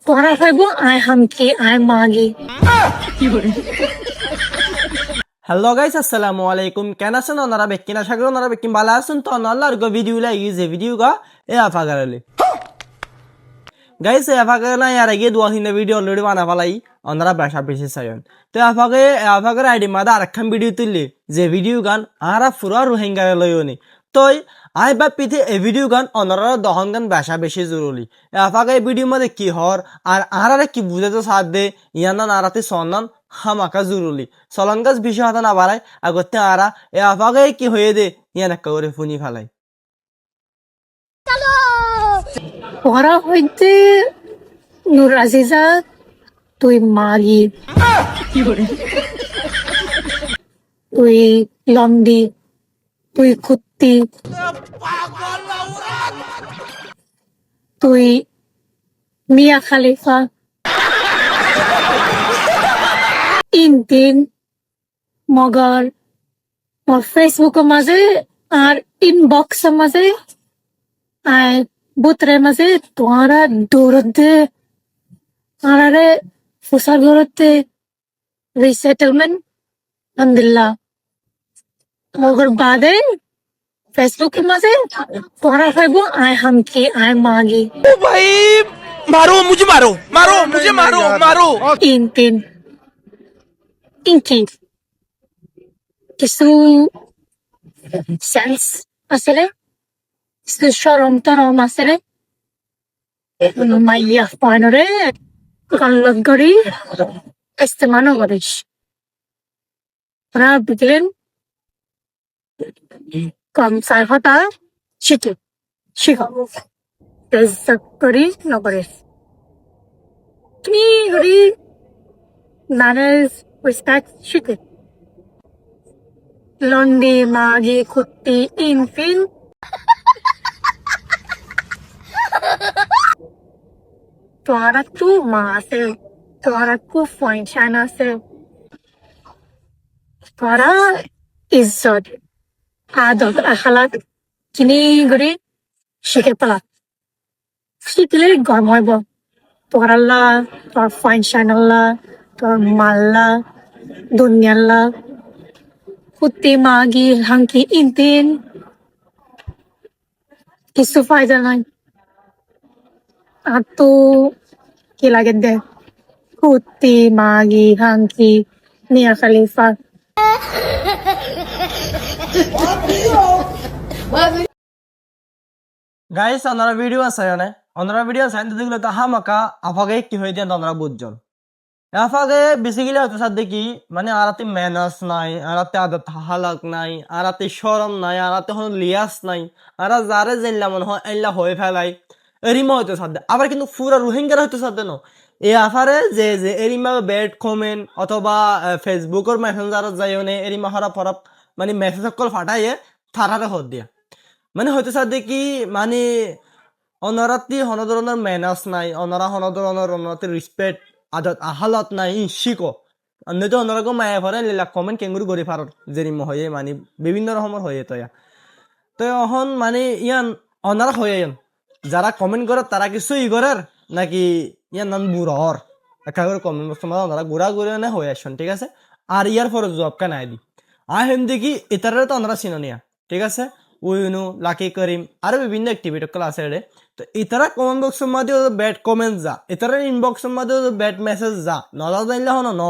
পড়া খাইব আয় হামকি আয় মাগি হ্যালো গাইস আসসালামু আলাইকুম কেন আছেন ওনারা বেকিন আশা করি ওনারা বেকিন ভালো আছেন তো আল্লাহর গো ভিডিও লাগি যে ভিডিও গা এ আফাগারলি গাইস এ আফাগার না আগে দুয়া হিনে ভিডিও অলরেডি বানা ফেলাই ওনারা বেশা বেশি চাইন তো আফাগার আইডি মাদা আরেকখান ভিডিও তুললি যে ভিডিও গান আরা পুরা রোহিঙ্গা লয়নি তই আই বা পিঠে এই ভিডিও গান ওনারা দহন গান বেশা বেশি জরুরি আফাগে এই ভিডিও মধ্যে কি হর আর আরারে কি বুঝাতে সাথ দে ইয়ানান আরাতে সন্নান হামাকা জরুরি চলন গাছ বিষয় হতা না বাড়ায় আগতে আরা এ আফাগে কি হয়ে দে ইয়ান একটা করে ফুনি ফেলাই পড়া হইতে নূর আজিজা তুই মাগি তুই লন্ডি তুই কুত্তি তুই মিয়া খালিফা তিন মগর মোর ফেসবুকের মাঝে আর ইনবক্সের মাঝে আর বুতরের মাঝে তোরা দৌড়ত দে আরে ফুসার ঘরতে রিসেটেলমেন্ট আলহামদুলিল্লাহ মগর বাদে ফেসবুকের মাঝে তোরা খাইব আয় হামকি আয় মাগি ओ भाई मारो मुझे मारो मारो मुझे मारो मारो তিন কি কিছু সেন্স আসলে কিছু সরম তরম আসলে মাইয়া পানরে কাল্লত গড়ি ইস্তেমানো করিস ওরা বুঝলেন কম সাইফাটা শিখো করি নকরিস তুমি গড়ি নানের রেসপেক্ট শিখে লন্ডি মাগি কুত্তি ইনফিন তোরা তু মা আছে তোরা কু ফাইন আছে তোরা ইজ্জত আদব আখলাক কিনি গড়ি শিখে পেলা শিখলে গরম হইব তোর আল্লাহ তোর ফাইন শাইন আল্লাহ তোর মাল্লা দুনিয়াল্লাহ কুত্তি মাগি হাঙ্কি ইনতিন কিছু ফায়দা নাই আর তো কি লাগে দে কুত্তি মাগি হাঙ্কি মিয়া খালিফা গাইস ওনারা ভিডিও আছে না ওনারা ভিডিও আছে দেখলে তো হামাকা আফাগে কি হয়ে দেন ওনারা বুঝজন আফাগে বেসিক্যালি হয়তো সাথে দেখি মানে আরাতে ম্যানার্স নাই আরাতে আদত হালাক নাই আরাতে শরম নাই আরাতে হন লিয়াস নাই আরা যারে জেনলা মনে হয় এল্লা হয়ে ফেলাই এরিমা হয়তো সাথে আবার কিন্তু পুরা রোহিঙ্গারা হয়তো সাথে ন এই আফারে যে এরিমা ব্যাড কমেন্ট অথবা ফেসবুকের মেসেঞ্জারত যাইও নে এরিমা হরাপ হরাপ মানে মেসেজ সকল ফাটাইয়ে থারারে হত দিয়া মানে হয়তো সাথে কি মানে অনারাতি হন ধরনের ম্যানার্স নাই অনারা হন ধরনের অনারাতে রেসপেক্ট আদত আহালত নাই শিখো অন্য তো অন্যরকম মায়া ভরে লীলা কমেন্ট কেঙ্গুরি গড়ি ফারত জেরিম হয়ে মানে বিভিন্ন রকমের হয়ে তো এখন মানে ইয়ান অনারা হয়ে যারা কমেন্ট করে তারা কিছু ই করার নাকি ইয়ান নান বুড়র একা করে কমেন্ট বক্স মাঝে ওনারা ঘুরা ঘুরে নে হয়ে আসছেন ঠিক আছে আর ইয়ার পরে জব কেন আই দি হেম দেখি এটারে তো ওনারা চিননিয়া ঠিক আছে উইনু লাকি করিম আরো বিভিন্ন অ্যাক্টিভিটি গুলো আছে রে তো ইতারা কমেন্ট বক্সের মধ্যে ব্যাড কমেন্ট যা ইতারা ইনবক্সের মধ্যে ব্যাড মেসেজ যা নজা জানলে হনো ন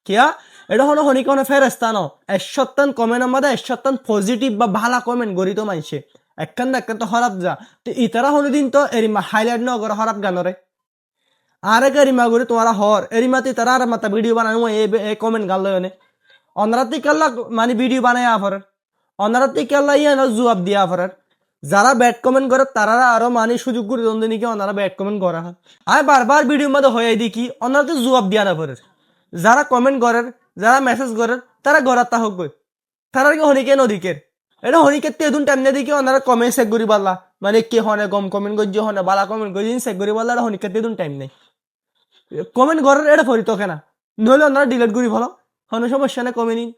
কিয়া এটা হনো হনি কোনো ফেরেস্তা ন একশতান কমেন্টের মধ্যে একশতান পজিটিভ বা ভালো কমেন্ট গড়ি তো মানছে একখান তো খারাপ যা তো ইতারা হনো দিন তো এরিমা হাইলাইট ন করে খারাপ গানরে আরে এরিমা গড়ি তোমার হর এরিমাতে তারা আর মাতা ভিডিও বানানো এই কমেন্ট গাল লয়নে অনরাতি কাল্লা মানে ভিডিও বানায় আফার অনারাতে কেলা ইয়া জবাব দিয়া ফরার যারা ব্যাড কমেন্ট করে তারা আরো মানে সুযোগ করে দ্বন্দ্বনীকে ওনারা ব্যাড কমেন্ট করা হয় আর বারবার ভিডিওর মধ্যে হয়ে দেখি ওনারা জবাব দিয়া না পড়ে যারা কমেন্ট করেন যারা মেসেজ করেন তারা গড়ার তা হোক তারা কি হনিকে নদীকের এটা হনিকে তেদুন টাইমনে দেখি ওনারা কমেন্ট চেক করি পারলা মানে কি হনে গম কমেন্ট করছি হনে বালা কমেন্ট করছি চেক করি পারলা এটা হনিকে তেদুন টাইম নেই কমেন্ট করার এটা ফরিত কেনা নইলে ওনারা ডিলিট করি ফেলো হনে সমস্যা নেই কমেন্ট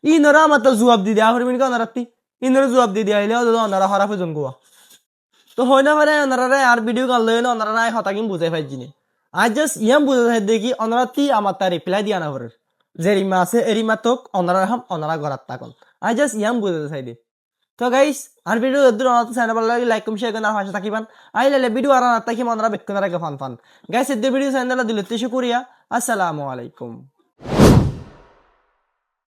ইনরা আমার তো জবাব দি দেওয়া হরিমিন ওনারাতি ইনরা জবাব দি দেওয়া হইলে ওনারা হরাফে জন গোয়া তো হয় না পারে ওনারা আর ভিডিও গাল লইলে ওনারা হতাকিম বুঝাই পাইছি আই জাস্ট ইয়াম বুঝে যায় দেখি অনারা তি আমার তা রিপ্লাই দিয়া না করে যে রিমা আছে এরিমা তোক অনারা হাম অনারা গড়াত তাকল আই জাস্ট ইয়াম বুঝে যায় দে তো গাইস আর ভিডিও দূর অনাতে চ্যানেল ভালো লাগে লাইক কম শেয়ার করে আর পাশে থাকিবান আই লাইলে ভিডিও আর না তাকি অনারা বেক্ষণ রাখে ফান ফান গাইস এদের ভিডিও চ্যানেল দিলে তেশে করিয়া আসসালামু আলাইকুম